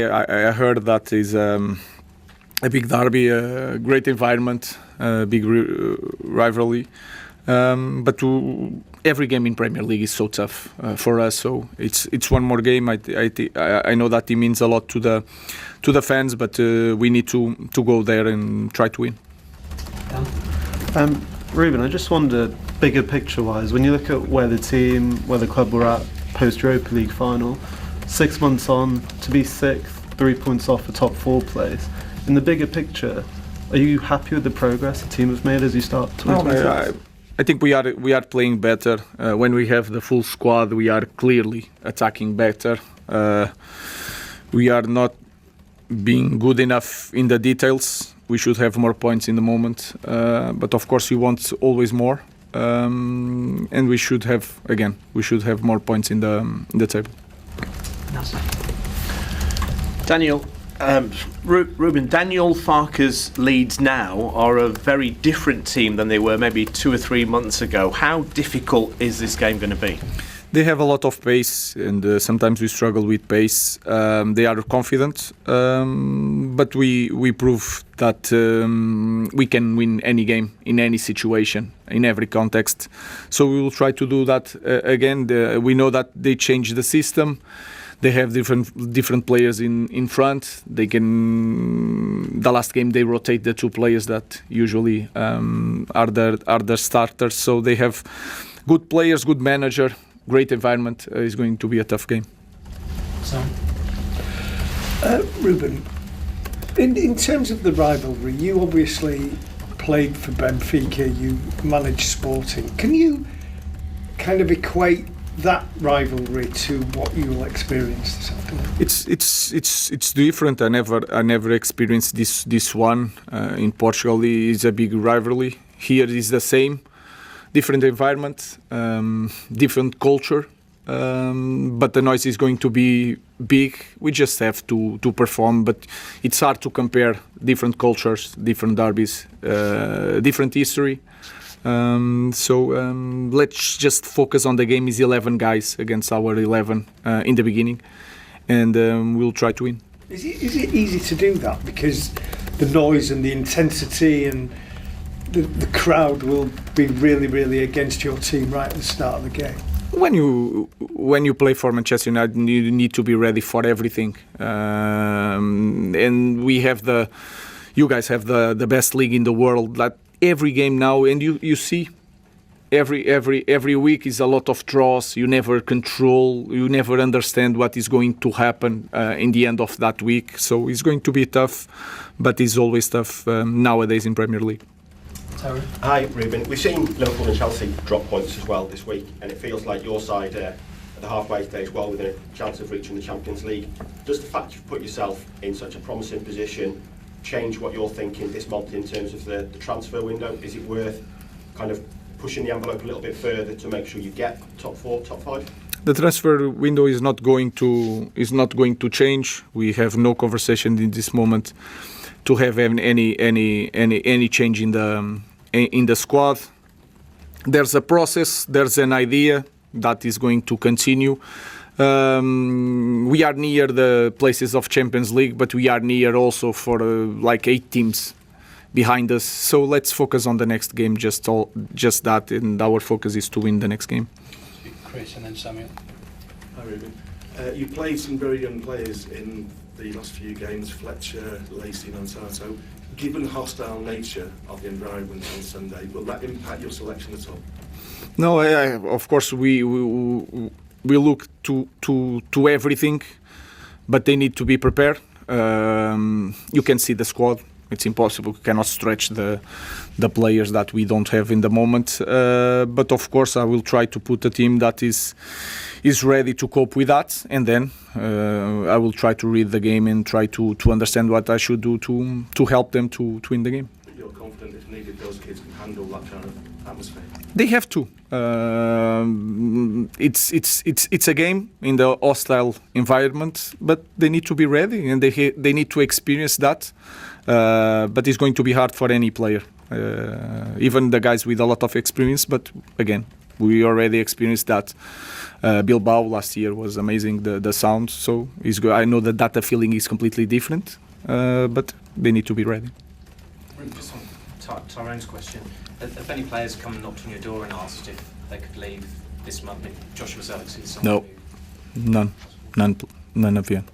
I heard that is a big derby, a great environment, big rivalry. But every game in Premier League is so tough for us. So it's one more game. I know that it means a lot to the fans, but we need to go there and try to win. Ruben, I just wonder, bigger picture-wise, when you look at where the club were at post-Europa League final, 6 months on to be sixth, 3 points off the top 4 place. In the bigger picture, are you happy with the progress the team has made as you start 2026? I think we are playing better. When we have the full squad, we are clearly attacking better. We are not being good enough in the details. We should have more points in the moment. But of course, we want always more. And we should have more points in the table. Daniel, Ruben, Daniel Farke's Leeds now are a very different team than they were maybe 2 or 3 months ago. How difficult is this game going to be? They have a lot of pace, and sometimes we struggle with pace. They are confident, but we prove that we can win any game in any situation, in every context. So we will try to do that again. We know that they changed the system. They have different players in front. They can. The last game they rotate the 2 players that usually are the starters. So they have good players, good manager, great environment. It's going to be a tough game. Ruben, in terms of the rivalry, you obviously played for Benfica. You managed Sporting. Can you kind of equate that rivalry to what you will experience this afternoon? It's different. I never experienced this one. In Portugal is a big rivalry. Here is the same, different environment, different culture, but the noise is going to be big. We just have to perform, but it's hard to compare different cultures, different derbies, different history. Let's just focus on the game. Is 11 guys against our 11 in the beginning, and we'll try to win. Is it easy to do that because the noise and the intensity and the crowd will be really, really against your team right at the start of the game? When you play for Manchester United, you need to be ready for everything, and you guys have the best league in the world. That every game now, and you see, every week is a lot of draws. You never control. You never understand what is going to happen in the end of that week. So it's going to be tough, but it's always tough nowadays in Premier League. Hi, Ruben. We've seen Liverpool and Chelsea drop points as well this week, and it feels like your side at the halfway stage, well within a chance of reaching the Champions League. Does the fact you've put yourself in such a promising position change what you're thinking this month in terms of the transfer window? Is it worth kind of pushing the envelope a little bit further to make sure you get top 4, top 5? The transfer window is not going to change. We have no conversation in this moment to have any change in the squad. There's a process. There's an idea that is going to continue. We are near the places of Champions League, but we are near also for like 8 teams behind us. So let's focus on the next game, just that, and our focus is to win the next game. Chris and then Samuel. Hi Ruben. You played some very young players in the last few games, Fletcher, Lacey and Ansato. Given the hostile nature of the environment on Sunday, will that impact your selection at all? No, of course we look to everything, but they need to be prepared. You can see the squad. It's impossible. We cannot stretch the players that we don't have in the moment. But of course, I will try to put a team that is ready to cope with that, and then I will try to read the game and try to understand what I should do to help them to win the game. You're confident if needed, those kids can handle that kind of atmosphere? They have to. It's a game in the hostile environment, but they need to be ready and they need to experience that. But it's going to be hard for any player, even the guys with a lot of experience. But again, We already experienced that. Bilbao last year was amazing, the sound, so it's good. I know that feeling is completely different, but they need to be ready. Just on Tyrone's question, have any players come and knocked on your door and asked if they could leave this month? Joshua Zirkzee, No, none of you.